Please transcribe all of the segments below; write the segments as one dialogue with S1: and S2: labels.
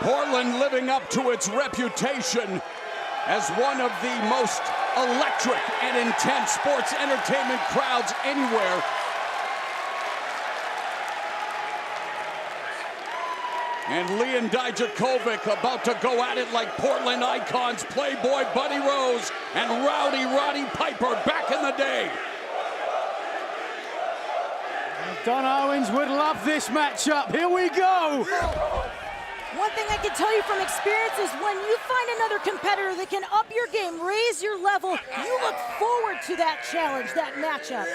S1: Portland living up to its reputation as one of the most electric and intense sports entertainment crowds anywhere. And Lee and Dijakovic about to go at it like Portland icons, Playboy Buddy Rose and Rowdy Roddy Piper back in the day.
S2: Don Owens would love this matchup. Here we go.
S3: One thing I can tell you from experience is when you find another competitor that can up your game, raise your level, you look forward to that challenge, that matchup.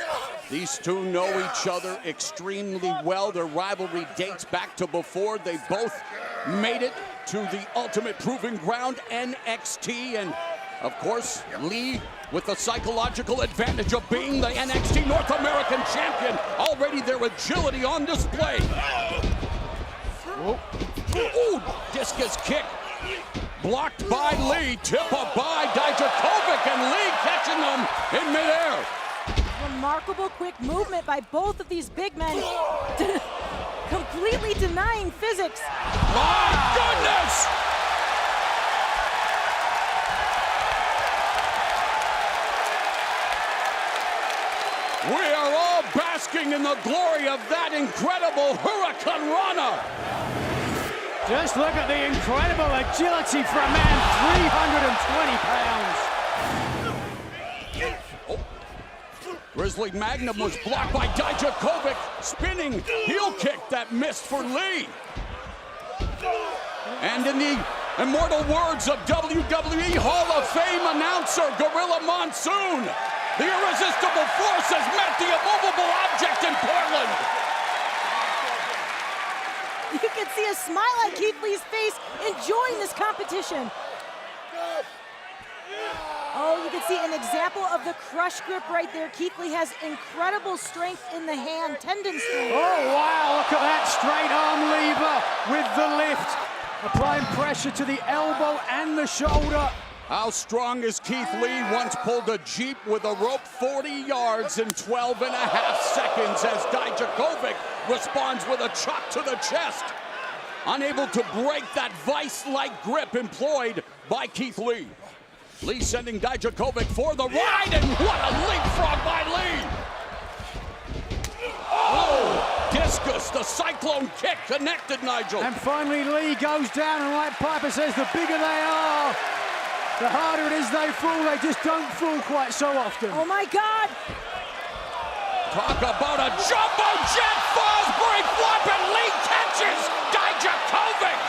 S1: These two know each other extremely well. Their rivalry dates back to before they both made it to the ultimate proving ground, NXT. And of course, Lee with the psychological advantage of being the NXT North American champion. Already their agility on display. Ooh, discus kick. Blocked by Lee, tip up by Dijakovic, and Lee catching them in midair.
S3: Remarkable quick movement by both of these big men, completely denying physics.
S1: My goodness! We are all basking in the glory of that incredible Hurricane Rana.
S2: Just look at the incredible agility for a man 320 pounds.
S1: Grizzly Magnum was blocked by Dijakovic, spinning heel kick that missed for Lee. And in the immortal words of WWE Hall of Fame announcer Gorilla Monsoon, the irresistible force has met the immovable object in Portland.
S3: You can see a smile on Keith Lee's face enjoying this competition. Oh, you can see an example of the crush grip right there. Keith Lee has incredible strength in the hand, tendon strength.
S2: Oh, wow, look at that straight arm lever with the lift. Applying pressure to the elbow and the shoulder.
S1: How strong is Keith Lee? Once pulled a Jeep with a rope 40 yards in 12 and a half seconds as Dijakovic responds with a chop to the chest. Unable to break that vice-like grip employed by Keith Lee. Lee sending Dijakovic for the ride, and what a leapfrog by Lee! Oh, discus, the cyclone kick connected, Nigel.
S2: And finally Lee goes down, and like Piper says, the bigger they are, the harder it is they fall. They just don't fall quite so often.
S3: Oh my God!
S1: Talk about a jumbo jet Fosbury flop, and Lee catches Dijakovic.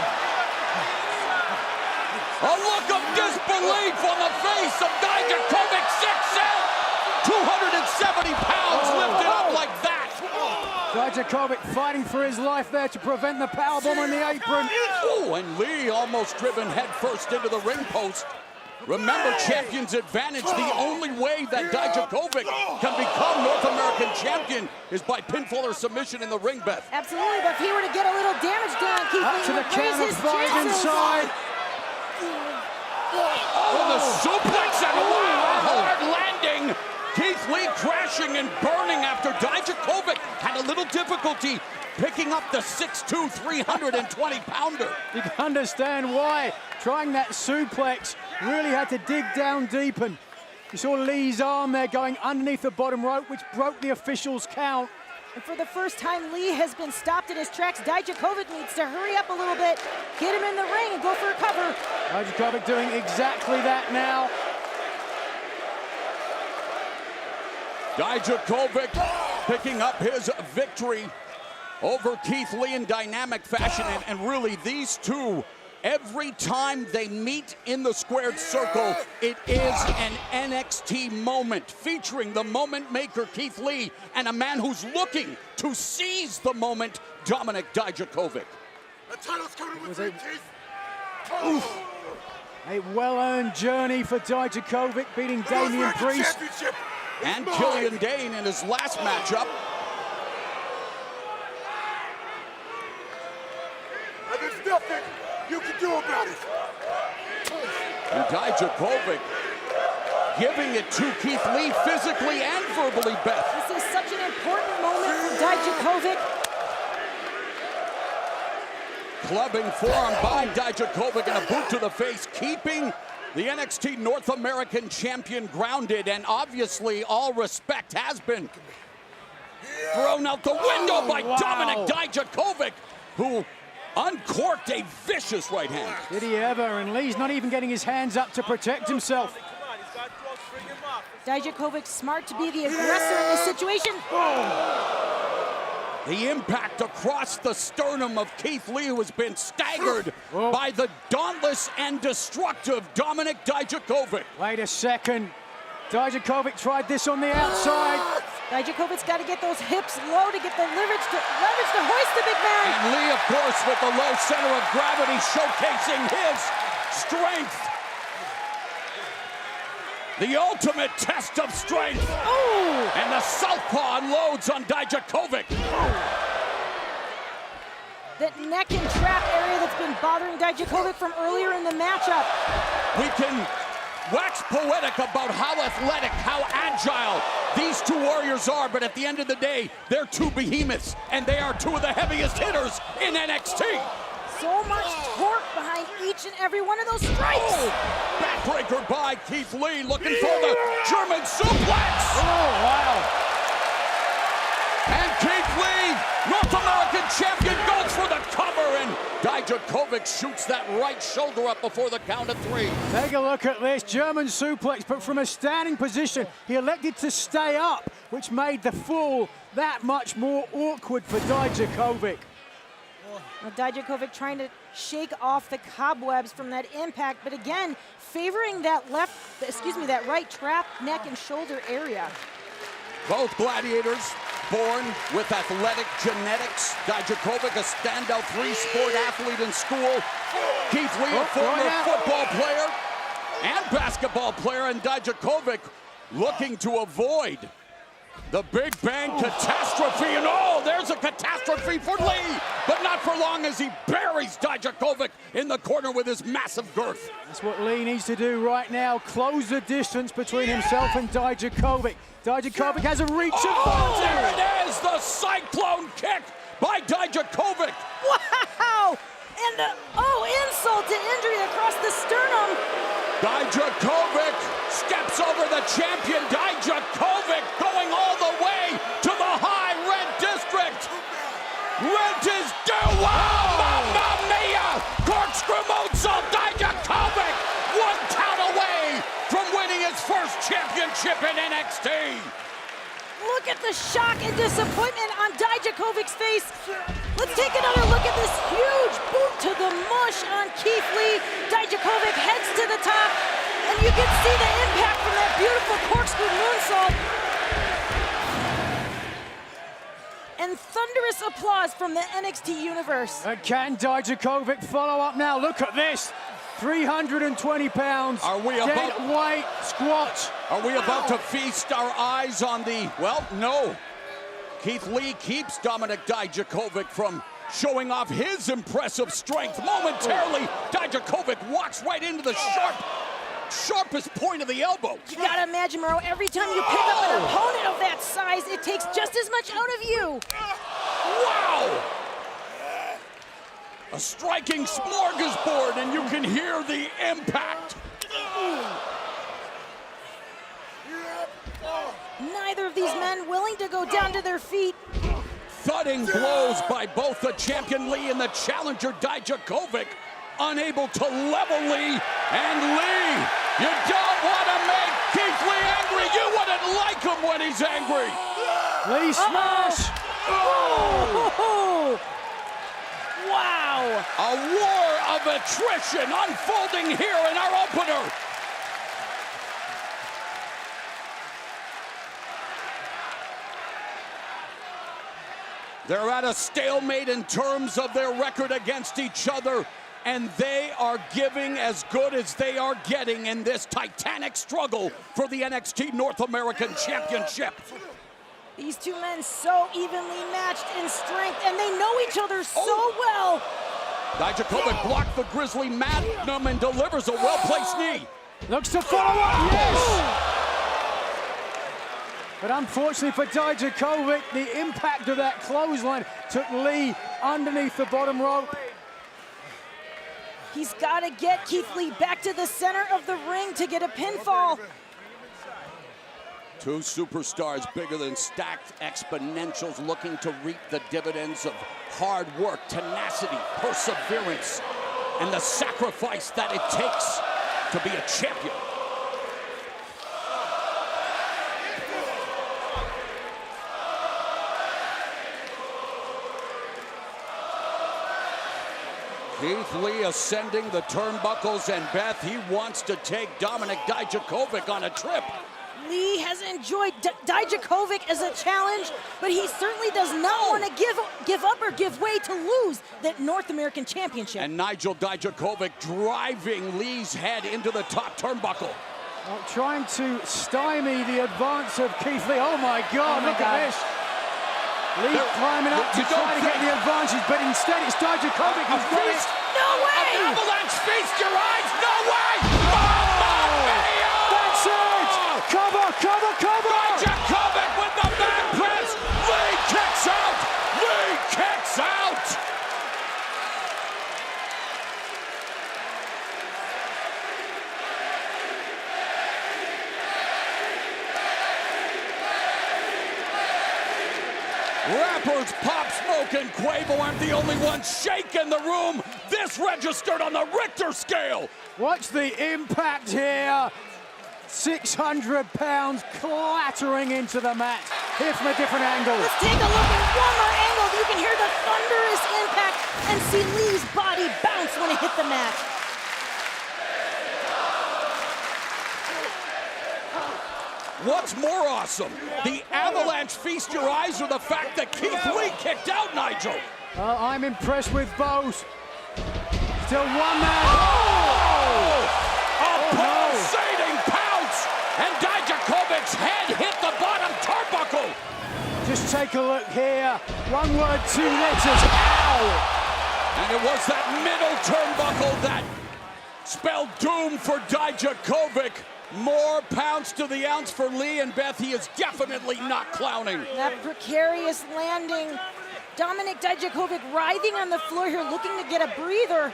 S1: A look of disbelief on the face of Dijakovic, 6'8", 270 pounds lifted up like that.
S2: Dijakovic fighting for his life there to prevent the powerbomb on the apron.
S1: Oh, and Lee almost driven headfirst into the ring post. Remember, champion's advantage. The only way that Dijakovic can become North American champion is by pinfall or submission in the ring, Beth.
S3: Absolutely, but if he were to get a little damage done, Keith
S2: Up
S3: Lee
S2: to the
S3: would
S2: count
S3: raise
S2: of
S3: his
S2: 5
S3: chances.
S2: inside.
S1: Oh, the suplex and wow, hard landing. Keith Lee crashing and burning after Dijakovic had a little difficulty picking up the 6'2", 320-pounder.
S2: You can understand why. Trying that suplex, really had to dig down deep, and you saw Lee's arm there going underneath the bottom rope, which broke the official's count.
S3: And for the first time, Lee has been stopped in his tracks. Dijakovic needs to hurry up a little bit, get him in the ring, and go for a cover.
S2: Dijakovic doing exactly that now.
S1: Dijakovic picking up his victory over Keith Lee in dynamic fashion, and really these two, every time they meet in the squared circle, it is an NXT moment featuring the moment maker Keith Lee and a man who's looking to seize the moment, Dominik Dijakovic.
S4: The title's coming with me, Keith.
S2: A well-earned journey for Dijakovic, beating Damian Priest.
S1: And Killian Dane in his last matchup.
S4: And there's nothing you can do about it.
S1: And Dijakovic giving it to Keith Lee physically and verbally, Beth.
S3: This is such an important moment for Dijakovic.
S1: Clubbing forearm by Dijakovic and a boot to the face, keeping the NXT North American champion grounded, and obviously all respect has been thrown out the window by Dominik Dijakovic, who uncorked a vicious right hand.
S2: Did he ever? And Lee's not even getting his hands up to protect himself.
S3: Dijakovic smart to be the aggressor in this situation.
S1: The impact across the sternum of Keith Lee, who has been staggered by the dauntless and destructive Dominik Dijakovic.
S2: Wait a second. Dijakovic tried this on the outside.
S3: Dijakovic's got to get those hips low to get the leverage to hoist the big man.
S1: And Lee, of course, with the low center of gravity, showcasing his strength. The ultimate test of strength.
S3: Oh!
S1: And the southpaw unloads on Dijakovic.
S3: That neck and trap area that's been bothering Dijakovic from earlier in the matchup.
S1: We can wax poetic about how athletic, how agile these two warriors are, but at the end of the day, they're two behemoths, and they are two of the heaviest hitters in NXT.
S3: So much torque behind each and every one of those strikes.
S1: Backbreaker by Keith Lee, looking for the German suplex.
S2: Oh, wow.
S1: And Keith Lee, North American champion, goes for the cover, and Dijakovic shoots that right shoulder up before the count of 3.
S2: Take a look at this German suplex, but from a standing position, he elected to stay up, which made the fall that much more awkward for Dijakovic.
S3: Now Dijakovic trying to shake off the cobwebs from that impact, but again, favoring that that right trap, neck, and shoulder area.
S1: Both gladiators born with athletic genetics. Dijakovic, a standout 3-sport athlete in school. Keith Lee, a former football player and basketball player, and Dijakovic looking to avoid the Big Bang catastrophe, and there's a catastrophe for Lee, but not for long as he buries Dijakovic in the corner with his massive girth.
S2: That's what Lee needs to do right now, close the distance between himself and Dijakovic. Dijakovic has a reach advantage.
S1: There it is, the cyclone kick by Dijakovic.
S3: Wow! And insult to injury across the sternum.
S1: Dijakovic steps over the champion. Dijakovic going all the way to the high red district. Rent is due. Wow, mamma mia! Corkscrew moonsault. Dijakovic 1 count away from winning his first championship in NXT.
S3: Look at the shock and disappointment on Dijakovic's face. Let's take another look at this huge boot to the mush on Keith Lee. Dijakovic heads to the top, and you can see the impact from that beautiful corkscrew moonsault. And thunderous applause from the NXT universe.
S2: And can Dijakovic follow up now? Look at this. 320 pounds.
S1: Are we
S2: dead
S1: about
S2: weight squat?
S1: Are we about to feast our eyes on the, well, no. Keith Lee keeps Dominik Dijakovic from showing off his impressive strength. Momentarily, Dijakovic walks right into the sharpest point of the elbow.
S3: You gotta imagine, Mauro, every time you pick up an opponent of that size, it takes just as much out of you.
S1: Wow! A striking smorgasbord, and you can hear the impact.
S3: Neither of these men willing to go down to their feet.
S1: Thudding blows by both the champion Lee and the challenger Dijakovic. Unable to level Lee. And Lee, you don't want to make Keith Lee angry. You wouldn't like him when he's angry.
S2: Lee smash.
S3: Oh! Wow!
S1: A war of attrition unfolding here in our opener. They're at a stalemate in terms of their record against each other, and they are giving as good as they are getting in this titanic struggle for the NXT North American Championship.
S3: These two men so evenly matched in strength, and they know each other so well.
S1: Dijakovic blocked the Grizzly Magnum and delivers a well-placed knee.
S2: Looks to follow up, yes! But unfortunately for Dijakovic, the impact of that clothesline took Lee underneath the bottom rope.
S3: He's got to get Keith Lee back to the center of the ring to get a pinfall.
S1: Two superstars bigger than stacked exponentials looking to reap the dividends of hard work, tenacity, perseverance, and the sacrifice that it takes to be a champion. Keith Lee ascending the turnbuckles, and Beth, he wants to take Dominik Dijakovic on a trip.
S3: Lee has enjoyed Dijakovic as a challenge, but he certainly does not want to give up or give way to lose that North American Championship.
S1: And Nigel Dijakovic driving Lee's head into the top turnbuckle.
S2: Well, trying to stymie the advance of Keith Lee. Oh my God, look at this. Lee climbing up to try to get the advantage, but instead it's Dijakovic who's got it.
S3: No way!
S1: An avalanche, feast your eyes, no way! Mamma mia!
S2: That's it! Cover, cover, cover!
S1: Dijakovic with the back press! Lee kicks out! Lee kicks out! Rappers Pop Smoke and Quavo aren't the only ones shaking the room. This registered on the Richter scale.
S2: Watch the impact here. 600 pounds clattering into the mat. Here from a different angle.
S3: Let's take a look at one more angle. You can hear the thunderous impact and see Lee's body bounce when it hit the mat.
S1: What's more awesome? The avalanche feast your eyes or the fact that Keith Lee kicked out Nigel?
S2: I'm impressed with both. Still one man.
S1: Oh! A pulsating pounce! And Dijakovic's head hit the bottom turnbuckle!
S2: Just take a look here. One word, two letters. Ow!
S1: And it was that middle turnbuckle that spelled doom for Dijakovic. More pounds to the ounce for Lee, and Beth, he is definitely not clowning.
S3: That precarious landing. Dominik Dijakovic writhing on the floor here, looking to get a breather.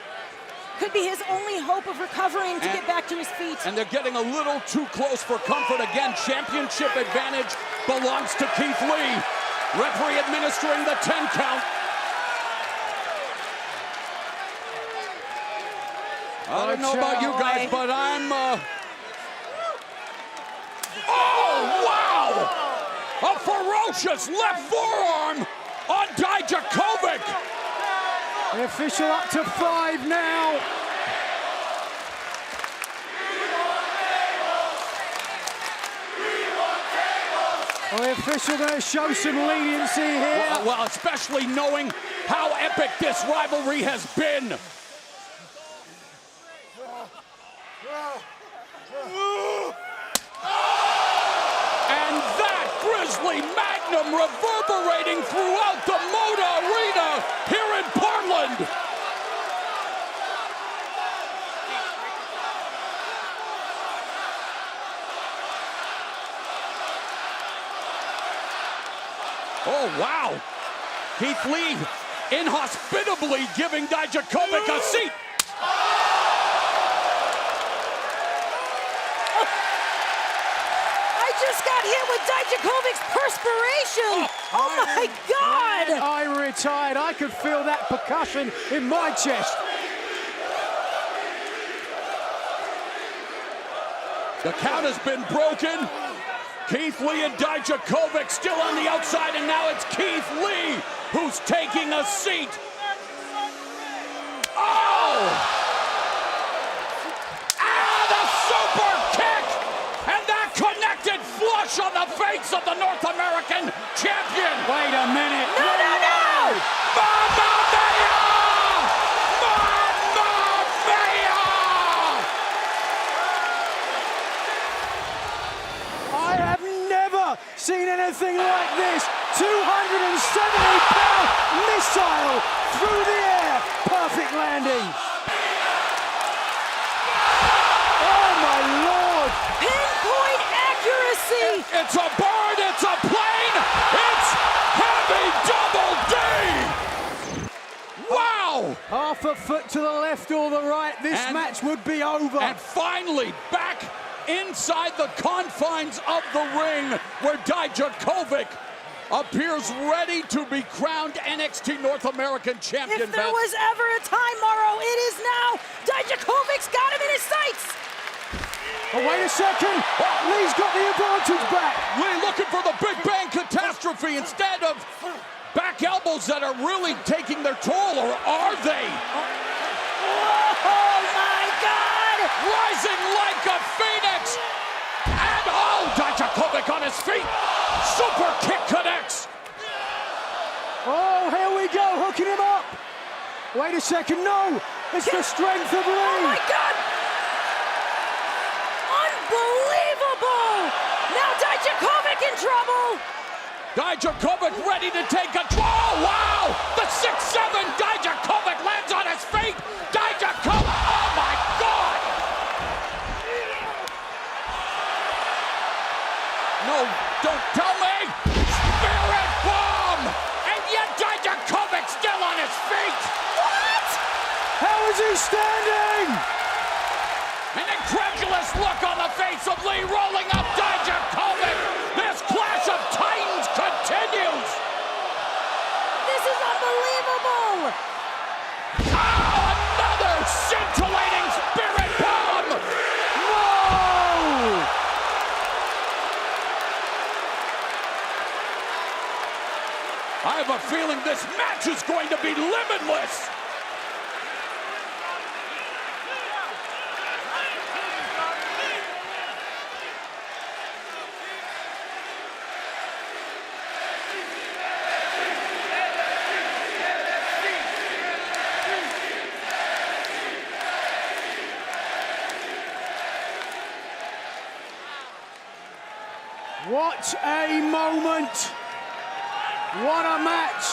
S3: Could be his only hope of recovering to get back to his feet.
S1: And they're getting a little too close for comfort. Again, championship advantage belongs to Keith Lee. Referee administering the 10 count. I don't know about you guys, but I'm... Oh, wow! A ferocious left forearm on Dijakovic!
S2: The official up to 5 now. Well, the official going to show some leniency here.
S1: Well, especially knowing how epic this rivalry has been. And that Grizzly Magnum reverberating throughout the Moda Arena here in Portland. Oh, wow. Keith Lee inhospitably giving Dijakovic a seat.
S3: Just got hit with Dijakovic's perspiration. Oh my God!
S2: I retired. I could feel that percussion in my chest.
S1: The count has been broken. Keith Lee and Dijakovic still on the outside, and now it's Keith Lee who's taking a seat. Oh! The super kick! And that connected flush on the face of the North American champion.
S2: Wait a minute.
S3: No, no, no!
S1: Mamma mia! Mamma mia!
S2: I have never seen anything like this. 270-pound missile through the air. Perfect landing. Oh my Lord!
S3: Pinpoint accuracy!
S1: It's a bird, it's a plane, it's heavy double D! Wow!
S2: Half a foot to the left or the right, this match would be over.
S1: And finally, back inside the confines of the ring, where Dijakovic appears ready to be crowned NXT North American Champion.
S3: If there was ever a time, Mauro, it is now. Dijakovic's got him in his sights.
S2: Oh, wait a second. Lee's got the advantage back.
S1: Lee looking for the Big Bang Catastrophe instead of back elbows that are really taking their toll, or are they?
S3: Oh my God!
S1: Rising like a phoenix! And oh, Dijakovic on his feet! Super kick connects!
S2: Oh, here we go, hooking him up. Wait a second, no. It's the strength of Lee.
S3: Oh my God! Unbelievable! Now Dijakovic in trouble!
S1: Dijakovic ready to take control. Oh, wow! The 6'7" Dijakovic lands on his feet. Dijakovic, oh my God! No, don't tell me! Spirit bomb! And yet Dijakovic still on his feet!
S3: What?
S2: How is he standing?
S1: An incredulous look on the face of Lee, rolling up Dijakovic! This clash of titans continues!
S3: This is unbelievable!
S1: Oh, another scintillating spirit bomb!
S2: No!
S1: I have a feeling this match is going to be limitless!
S2: What a moment! What a match!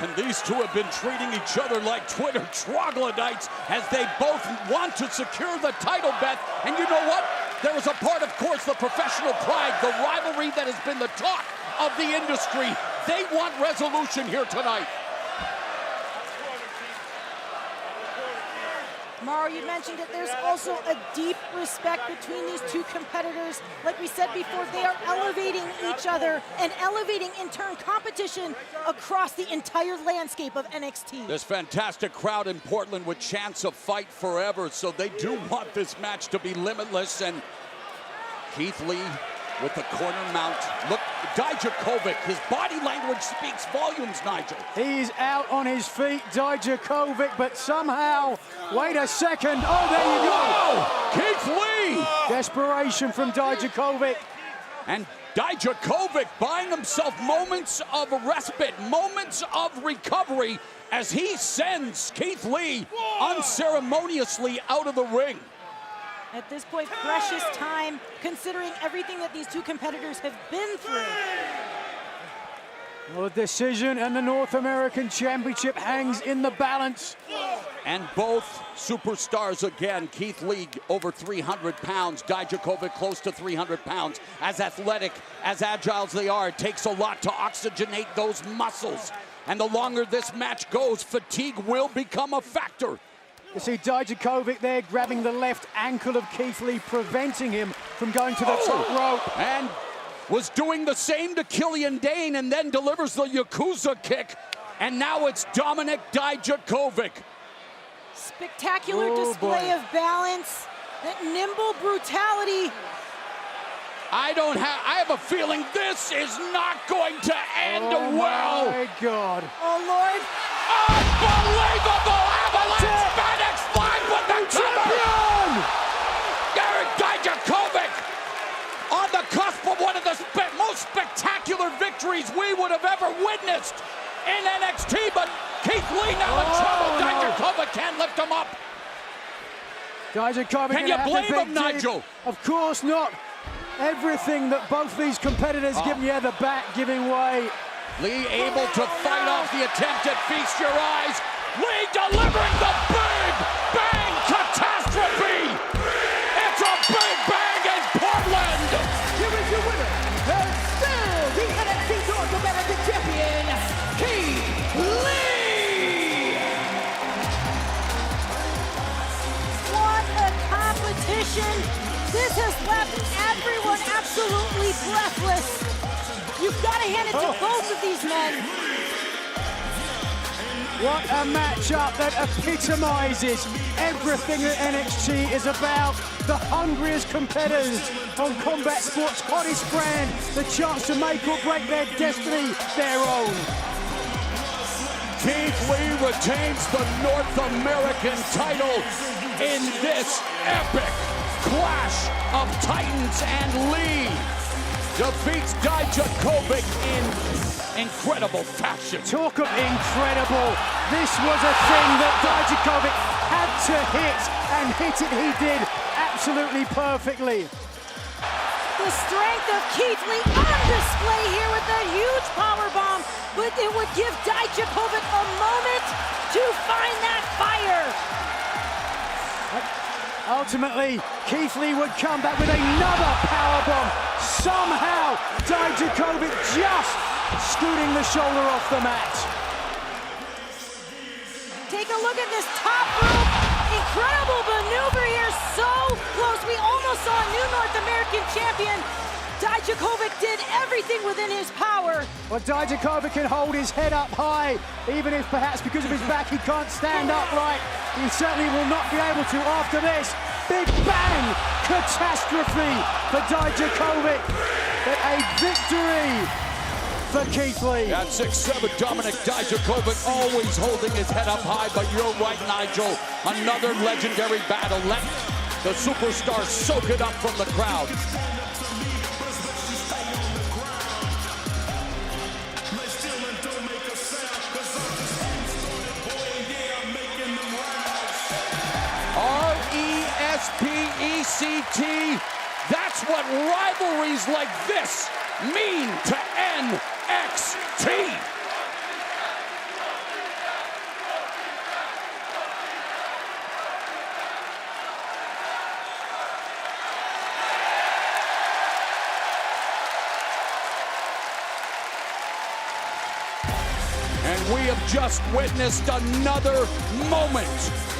S1: And these two have been treating each other like Twitter troglodytes as they both want to secure the title, Beth. And you know what? There is a part, of course, the professional pride, the rivalry that has been the talk of the industry. They want resolution here tonight.
S3: Mauro, you mentioned it. There's also a deep respect between these two competitors. Like we said before, they are elevating each other and elevating, in turn, competition across the entire landscape of NXT.
S1: This fantastic crowd in Portland with chants of fight forever, so they do want this match to be limitless. And Keith Lee with the corner mount. Look, Dijakovic, his body language speaks volumes, Nigel.
S2: He's out on his feet, Dijakovic, but somehow, wait a second, oh, there you go.
S1: Keith Lee!
S2: Desperation from Dijakovic.
S1: And Dijakovic buying himself moments of respite, moments of recovery as he sends Keith Lee unceremoniously out of the ring.
S3: At this point, precious time, considering everything that these two competitors have been through.
S2: Well, a decision and the North American Championship hangs in the balance.
S1: And both superstars again. Keith Lee over 300 pounds. Dijakovic close to 300 pounds. As athletic, as agile as they are, it takes a lot to oxygenate those muscles. And the longer this match goes, fatigue will become a factor.
S2: You see Dijakovic there grabbing the left ankle of Keith Lee, preventing him from going to the top rope.
S1: And was doing the same to Killian Dane and then delivers the Yakuza kick. And now it's Dominik Dijakovic.
S3: Spectacular display of balance, that nimble brutality.
S1: I have a feeling this is not going to end well.
S2: Oh my God.
S3: Oh Lord.
S1: Unbelievable avalanche Phoenix 5 with the champion! Eric Dijakovic on the cusp of one of the most spectacular victories we would have ever witnessed in NXT, but Keith Lee now in trouble. Dijakovic can't lift him up.
S2: Dijakovic,
S1: can you blame him, Nigel?
S2: Of course not. Everything that both these competitors give me the back giving way.
S1: Lee able to fight off the attempt at Feast Your Eyes. Lee delivering the Big Bang Catastrophe. It's a Big Bang in Portland.
S5: Here is your winner, and still the NXT North American Champion, Keith Lee.
S3: breathless. You've got to hand it to both of these men.
S2: What a matchup that epitomizes everything that NXT is about. The hungriest competitors on combat sports' hottest brand, the chance to make or break their destiny their own.
S1: Keith Lee retains the North American title in this epic clash of Titans, and Lee defeats Dijakovic in incredible fashion.
S2: Talk of incredible. This was a thing that Dijakovic had to hit, and hit it he did absolutely perfectly.
S3: The strength of Keith Lee on display here with that huge powerbomb, but it would give Dijakovic a moment to find that fire.
S2: Ultimately, Keith Lee would come back with another powerbomb. Somehow, Dijakovic just scooting the shoulder off the mat.
S3: Take a look at this top rope. Incredible maneuver here, so close. We almost saw a new North American champion. Dijakovic did everything within his power.
S2: Well, Dijakovic can hold his head up high, even if perhaps because of his back he can't stand upright. He certainly will not be able to after this. Big bang! Catastrophe for Dijakovic. But a victory for Keith Lee.
S1: At 6'7", Dominic Dijakovic always holding his head up high, but you're right, Nigel. Another legendary battle. Let the superstar soak it up from the crowd. RESPECT, that's what rivalries like this mean to NXT. And we have just witnessed another moment